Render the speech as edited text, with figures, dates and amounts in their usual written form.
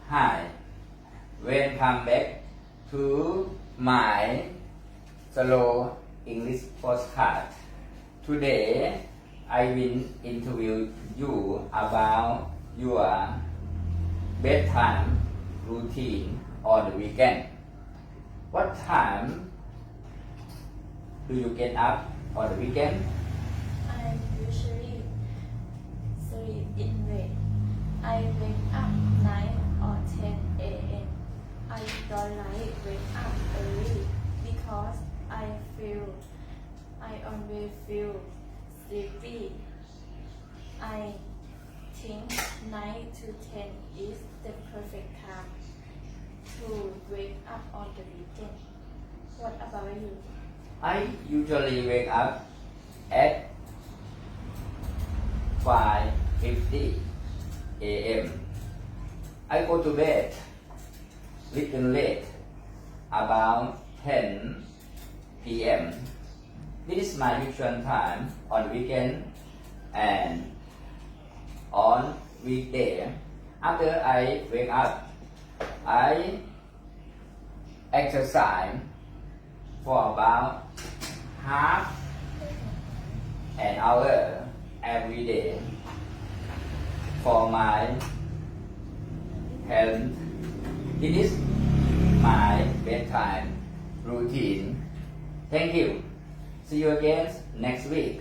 Hi, welcome back to my slow English postcard. Today, I will interview you about your bedtime routine on the weekend. What time do you get up on the weekend? I usually sleep in bed. I wake up 9 or 10 a.m. I don't like wake up early because I always feel sleepy. I think 9 to 10 is the perfect time to wake up on the weekend. What about you? I usually wake up at 5:50 a.m. I go to bed little late, about 10 p.m. This is my usual time on weekend and on weekday. After I wake up, I exercise for about half an hour every day for my health. It is my bedtime routine. Thank you. See you again next week.